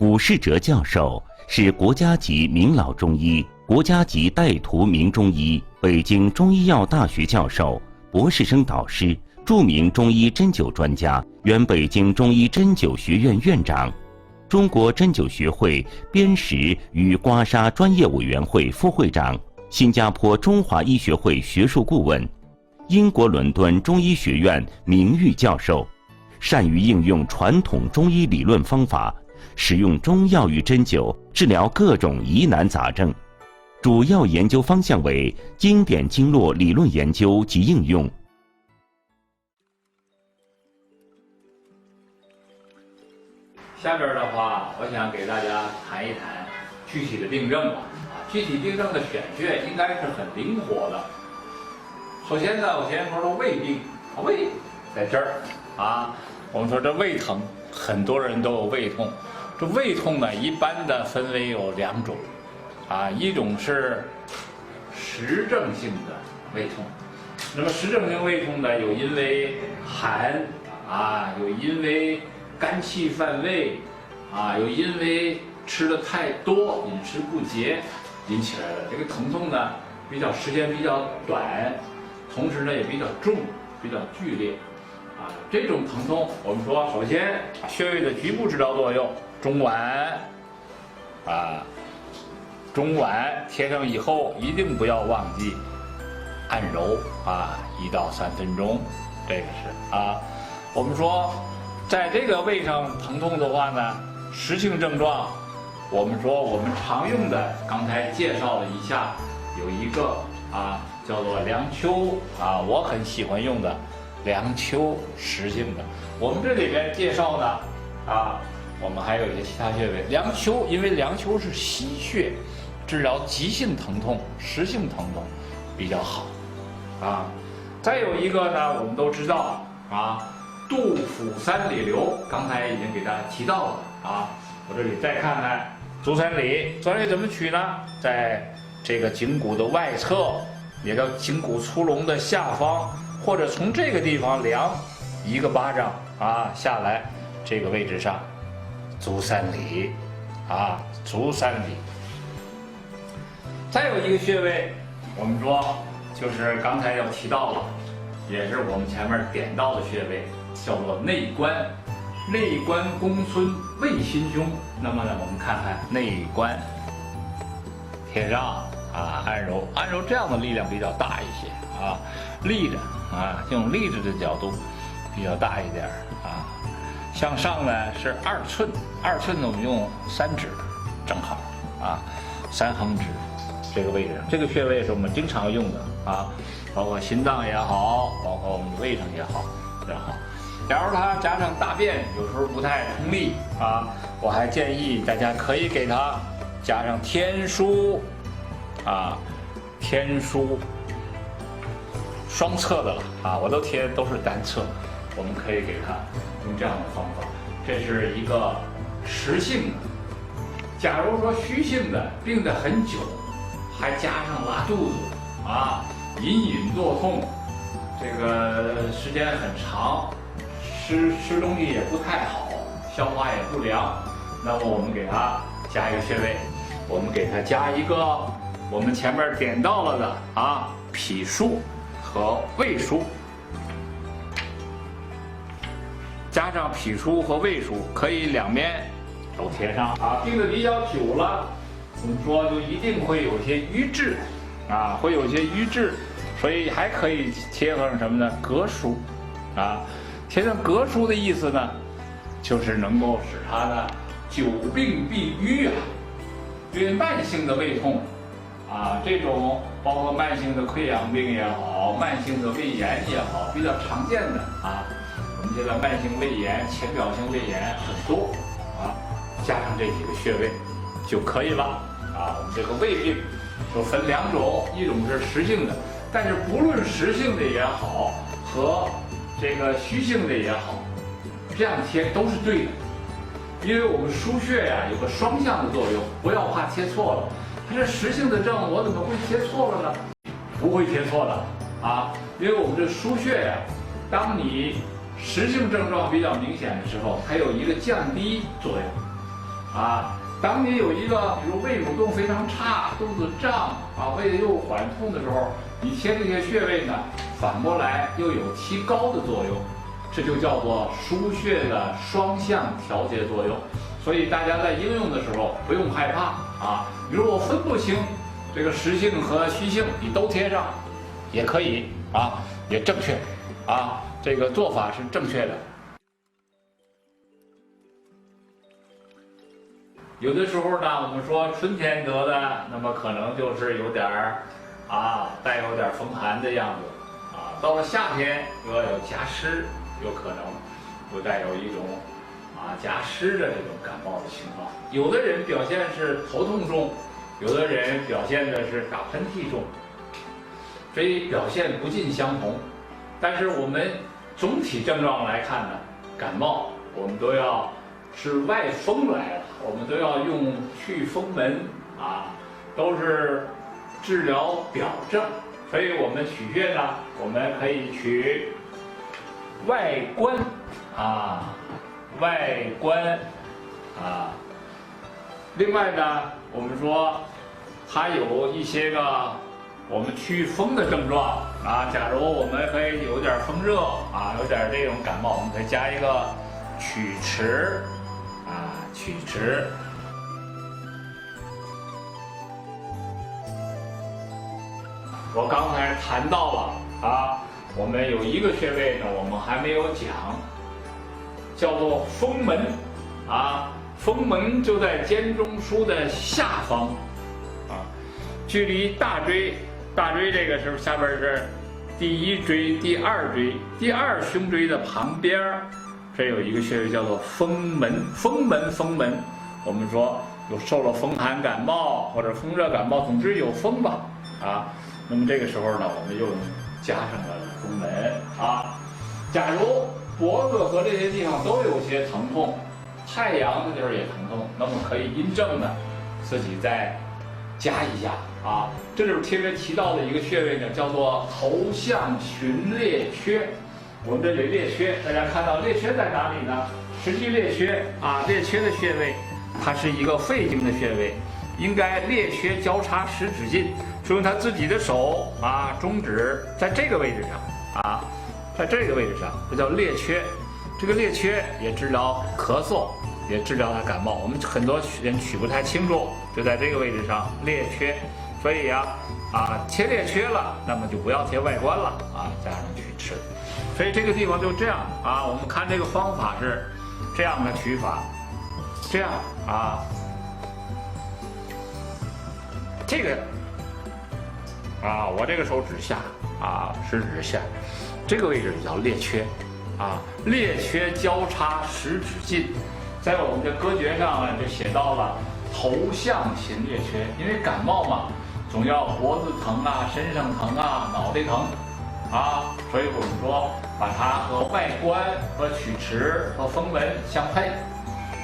古世哲教授是国家级名老中医、国家级带徒名中医，北京中医药大学教授、博士生导师，著名中医针灸专家，原北京中医针灸学院院长，中国针灸学会砭石与刮痧专业委员会副会长，新加坡中华医学会学术顾问，英国伦敦中医学院名誉教授，善于应用传统中医理论方法，使用中药与针灸治疗各种疑难杂症，主要研究方向为经典经络理论研究及应用。下边的话，我想给大家谈一谈具体的病症吧。具体病症的选穴应该是很灵活的。首先呢，我先说说胃病，胃在这儿啊。我们说这胃疼，很多人都有胃痛。这胃痛呢，一般的分为有两种，一种是实证性的胃痛。那么实证性胃痛呢，有因为寒有因为肝气犯胃有因为吃的太多，饮食不节引起来的。这个疼痛呢，时间比较短，同时呢也比较重，比较剧烈。这种疼痛，我们说，首先穴位的局部治疗作用，中脘贴上以后，一定不要忘记按揉1到3分钟，这个是我们说，在这个胃上疼痛的话呢，实性症状，我们说我们常用的，刚才介绍了一下，有一个叫做梁丘我很喜欢用的。梁丘实性的，我们这里边介绍的我们还有一些其他穴位。梁丘，因为梁丘是溪穴，治疗急性疼痛、实性疼痛比较好再有一个呢，我们都知道杜甫三里留，刚才已经给大家提到了我这里再看看足三里，足三里怎么取呢？在这个颈骨的外侧，也叫颈骨粗隆的下方。或者从这个地方量1个巴掌下来，这个位置上，足三里足三里。再有一个穴位，我们说就是刚才要提到了，也是我们前面点到的穴位，叫做内关。内关公孙胃心胸。那么呢，我们看看内关，贴上按揉这样的力量比较大一些立着用立着的角度比较大一点向上呢是2寸，2寸呢我们用3指正好3横指这个位置，这个穴位是我们经常用的包括心脏也好，包括我们胃上也好。假如它加上大便有时候不太通利我还建议大家可以给它加上天枢天枢双侧的了我都贴都是单侧，我们可以给它用这样的方法。这是一个实性的。假如说虚性的，病得很久，还加上拉肚子隐隐作痛，这个时间很长，吃东西也不太好，消化也不良，那么我们给它加一个穴位，我们给它加一个我们前面点到了的脾腧和胃腧，加上脾腧和胃腧，可以两面都贴上病得比较久了，我们说就一定会有些瘀滞会有些瘀滞，所以还可以贴上什么呢？膈腧贴上膈腧的意思呢，就是能够使它呢久病必愈因为慢性的胃痛这种包括慢性的溃疡病也好，慢性的胃炎也好，比较常见的我们现在慢性胃炎、浅表性胃炎很多加上这几个穴位就可以了我们这个胃病就分2种，一种是实性的，但是不论实性的也好和这个虚性的也好，这样贴都是对的，因为我们腧穴有个双向的作用，不要怕贴错了。它是实性的症，我怎么会贴错了呢？不会贴错的因为我们这腧穴当你实性症状比较明显的时候，它有一个降低作用。啊。当你有一个比如胃蠕动非常差、肚子胀啊、胃又缓痛的时候，你贴这些穴位呢，反过来又有提高的作用，这就叫做腧穴的双向调节作用。所以大家在应用的时候不用害怕啊。比如我分不清这个实性和虚性，你都贴上也可以啊，也正确啊，这个做法是正确的。有的时候呢，我们说春天得的，那么可能就是有点儿带有点风寒的样子啊。到了夏天又要有夹湿，有可能会带有一种夹湿的这种感冒的情况。有的人表现是头痛重，有的人表现的是打喷嚏重，所以表现不尽相同。但是我们总体症状来看呢，感冒我们都要是外风来了，我们都要用祛风门都是治疗表症。所以我们取穴呢，我们可以取外关外关另外呢，我们说它有一些个我们祛风的症状假如我们可以有点风热有点这种感冒，我们可以加一个曲池曲池。我刚才谈到了我们有一个穴位呢，我们还没有讲，叫做风门风门就在肩中枢的下方距离大椎这个是不是下边是第一椎、第二椎、第二胸椎的旁边这有一个穴位叫做风门。风门，我们说有受了风寒感冒或者风热感冒，总之有风吧那么这个时候呢，我们又加上了风门假如脖子和这些地方都有些疼痛，太阳的地儿也疼痛，那么可以因症呢自己再加一下这就是贴着提到的一个穴位呢，叫做头项循列缺。我们这里列缺，大家看到列缺在哪里呢？实际列缺列缺的穴位，它是一个肺经的穴位，应该列缺交叉十指进，说明他自己的手中指在这个位置上在这个位置上，这叫列缺。这个列缺也治疗咳嗽，也治疗他感冒。我们很多人取不太清楚，就在这个位置上列缺。所以贴列缺了，那么就不要贴外关了加上曲池。所以这个地方就这样我们看这个方法是这样的取法，这样这个我这个手指下食指下这个位置叫列缺列缺交叉十指进。在我们的歌诀上呢就写到了头项循列缺，因为感冒嘛，总要脖子疼身上疼脑袋疼所以我们说把它和外关和曲池和风门相配，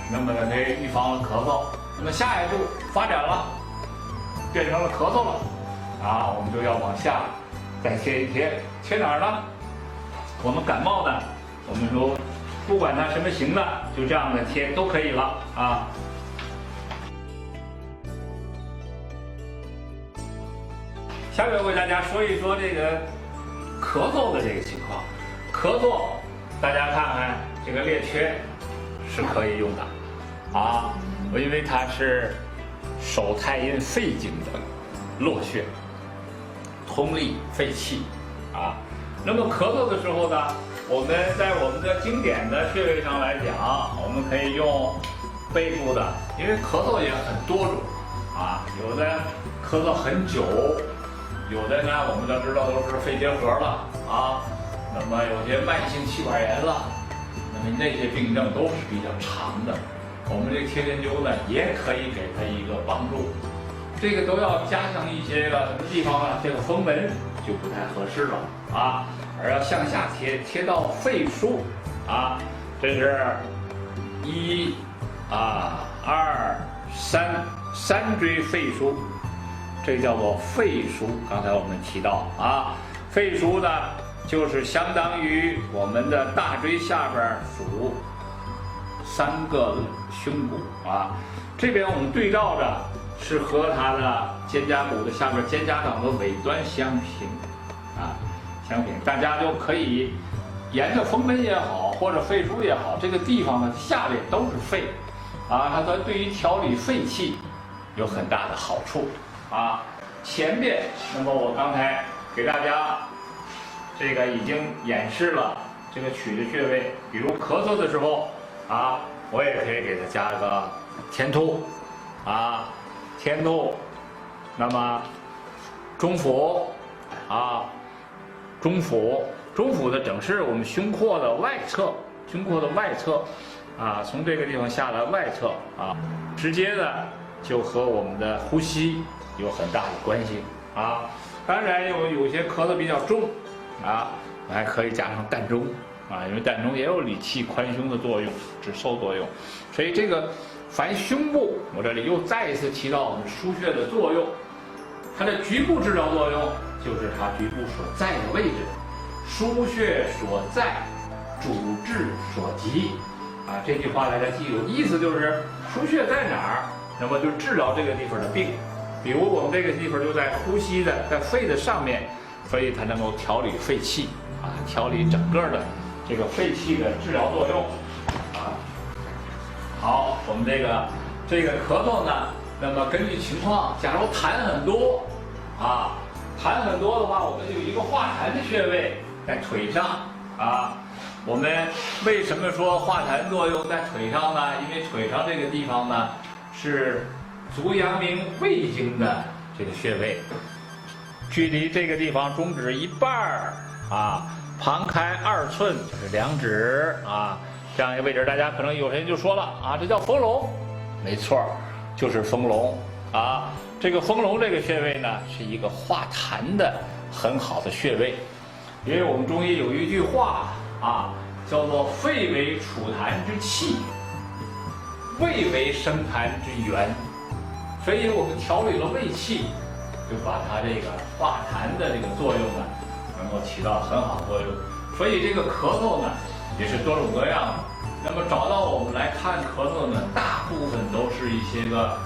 那么可以预防了咳嗽。那么下一步发展了，变成了咳嗽了我们就要往下再贴一贴。贴哪儿呢？我们感冒呢，我们说不管它什么型的，就这样的贴都可以了下面我给大家说一说这个咳嗽的这个情况。咳嗽，大家看看这个列缺是可以用的因为它是手太阴肺经的络穴，通利肺气那么咳嗽的时候呢，我们在我们的经典的穴位上来讲，我们可以用背部的，因为咳嗽也很多种有的咳嗽很久，有的呢我们都知道都是肺结核了那么有些慢性气管炎了，那么那些病症都是比较长的，我们这个贴针灸呢也可以给它一个帮助。这个都要加上一些个什么地方呢？这个风门就不太合适了而要向下贴，贴到肺腧这是1、2、3椎肺腧，这个叫做肺腧。刚才我们提到肺腧呢就是相当于我们的大椎下边属3个胸骨啊。这边我们对照着是和它的肩胛骨的下边肩胛掌的尾端相平啊，相平。大家就可以沿着风门也好，或者肺腧也好，这个地方呢下边都是肺啊，它对于调理肺气有很大的好处啊。前面，那么我刚才给大家这个已经演示了这个取的穴位，比如咳嗽的时候啊，我也可以给它加个天突啊，天突，那么中府啊，中府的整是我们胸廓的外侧，啊，从这个地方下来外侧啊，直接的就和我们的呼吸有很大的关系啊。当然有些咳嗽比较重啊，还可以加上膻中啊，因为膻中也有理气宽胸的作用，止嗽作用。所以这个凡胸部，我这里又再一次提到我们腧穴的作用，它的局部治疗作用就是它局部所在的位置，腧穴所在，主治所及。啊，这句话大家记住，意思就是腧穴在哪儿，那么就治疗这个地方的病。比如我们这个地方就在呼吸的，在肺的上面，所以它能够调理肺气啊，调理整个的这个肺气的治疗作用啊。好，我们这个咳嗽呢，那么根据情况，假如痰很多啊，痰很多的话，我们有一个化痰的穴位在腿上啊。我们为什么说化痰作用在腿上呢？因为腿上这个地方呢是足阳明胃经的这个穴位，距离这个地方中指一半儿啊，旁开2寸就是2指啊，这样一个位置，大家可能有人就说了啊，这叫丰隆，没错，就是丰隆啊。这个丰隆这个穴位呢是一个化痰的很好的穴位，因为我们中医有一句话啊，叫做肺为储痰之器，胃为生痰之源。所以我们调理了胃气，就把它这个化痰的这个作用呢，能够起到很好的作用。所以这个咳嗽呢，也是多种多样的。那么找到我们来看咳嗽呢，大部分都是一些个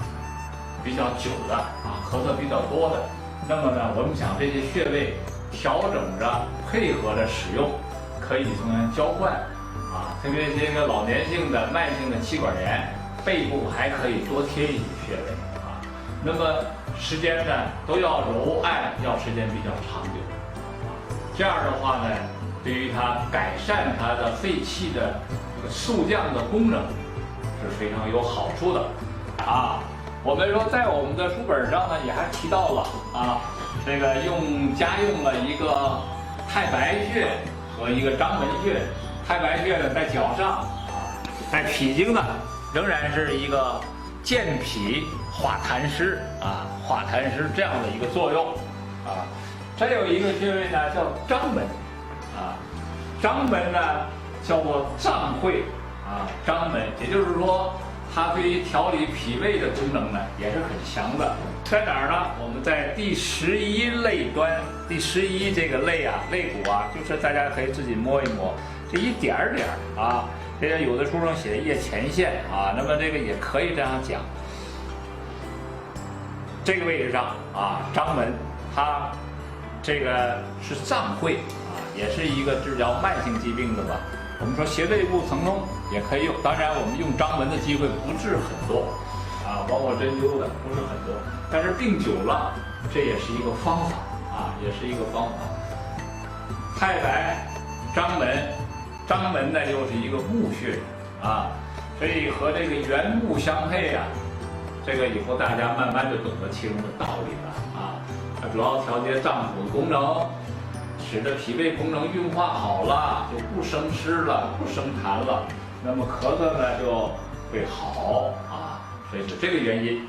比较久的啊，咳嗽比较多的。那么呢，我们想这些穴位调整着配合着使用，可以从中交换啊，特别这个老年性的慢性的气管炎，背部还可以多贴一些穴位啊。那么时间呢都要揉按，要时间比较长久啊。这样的话呢，对于它改善它的肺气的这个速降的功能是非常有好处的啊。我们说在我们的书本上呢也还提到了啊，这个加用了一个太白穴和一个章门穴。太白穴呢在脚上啊，在脾经呢仍然是一个健脾化痰湿啊，化痰湿这样的一个作用啊。再有一个穴位呢叫章门啊，章门呢叫做脏会啊，章门，也就是说它对于调理脾胃的功能呢也是很强的。在哪儿呢？我们在第11肋端，第11这个肋啊，肋骨啊，就是大家可以自己摸一摸，这一点儿点儿啊，这个有的书上写腋前线啊，那么这个也可以这样讲。这个位置上啊，章门，它这个是脏会啊，也是一个治疗慢性疾病的吧。我们说斜背部疼痛也可以用，当然我们用章门的机会不是很多啊，包括针灸的不是很多，但是病久了，这也是一个方法啊，也是一个方法。太白、章门，章门呢又是一个木穴啊，所以和这个元木相配啊，这个以后大家慢慢就懂得其中的道理了啊。它主要调节脏腑的功能，使得脾胃功能运化好了，就不生湿了，不生痰了，那么咳嗽呢就会好啊。所以是这个原因